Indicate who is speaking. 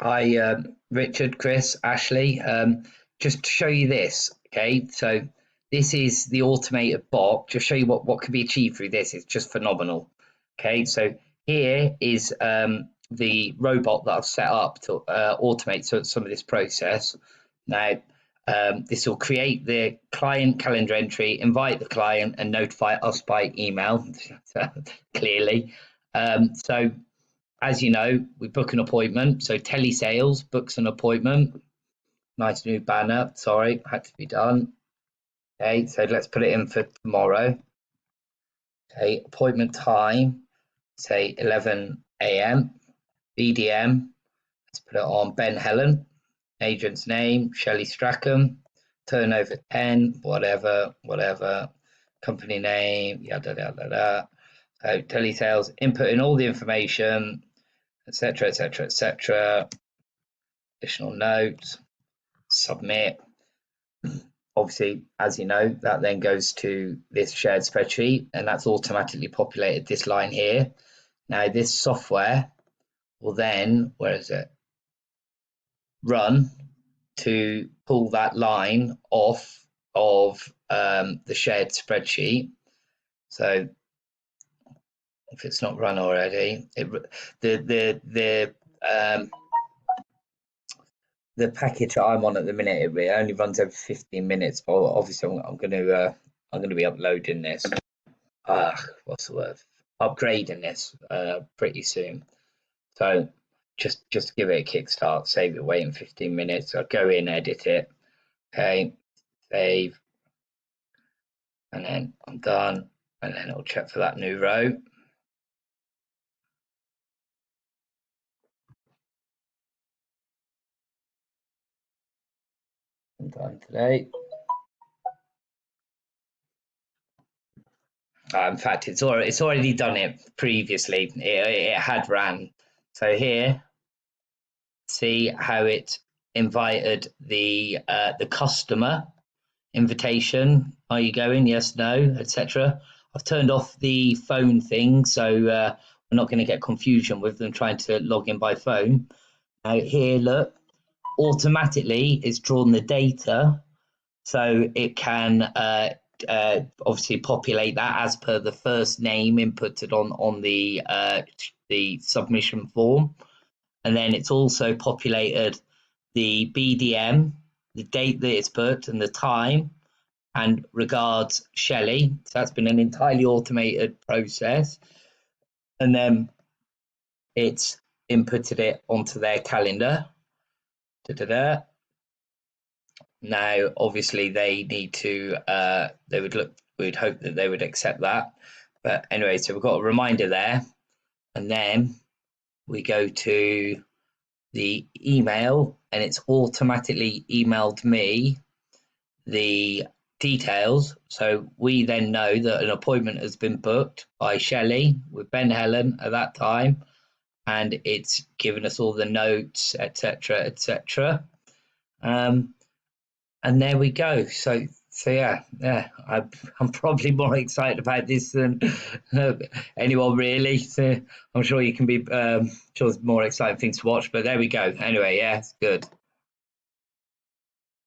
Speaker 1: Hi, Richard, Chris, Ashley. Just to show you this, okay? So this is the automated bot. Just show you what can be achieved through this. It's just phenomenal. Okay, so here is the robot that I've set up to automate some of this process. Now, this will create the client calendar entry, invite the client, and notify us by email, clearly. So as you know, we book an appointment. So telesales books an appointment. Nice new banner. Sorry, had to be done. Okay, so let's put it in for tomorrow. Okay, appointment time, say 11 a.m. BDM, let's put it on Ben Helen. Agent's name, Shelley Strachan. Turnover 10, whatever. Company name, yada, yada, yada. So telesales, input in all the information, etc., etc., etc. Additional notes, submit. Obviously, as you know, that then goes to this shared spreadsheet, and that's automatically populated this line here. Now, this software will then, where is it? Run to pull that line off of the shared spreadsheet. So if it's not run already, the package I'm on at the minute, it only runs every 15 minutes. But obviously, I'm going to be uploading this. What's the word? Upgrading this pretty soon. So just give it a kickstart. Save it. Wait in 15 minutes. I'll go in, edit it. Okay, save, and then I'm done. And then it'll check for that new row. I'm done today. In fact, it's already done it previously. It had ran. So here, see how it invited the customer invitation. Are you going? Yes, no, etc. I've turned off the phone thing, so we're not going to get confusion with them trying to log in by phone. Now here, look, automatically it's drawn the data, so it can obviously populate that as per the first name inputted on the submission form, and then it's also populated the BDM, the date that it's put, and the time, and regards Shelley. So that's been an entirely automated process, and then it's inputted it onto their calendar. Da-da-da. Now, obviously, they need to. We'd hope that they would accept that. But anyway, so we've got a reminder there, and then we go to the email, and it's automatically emailed me the details. So we then know that an appointment has been booked by Shelley with Ben Helen at that time, and it's given us all the notes, etc., etc. And there we go. So yeah, I'm probably more excited about this than anyone really. So I'm sure you can be sure there's more exciting things to watch. But there we go. Anyway, yeah, it's good.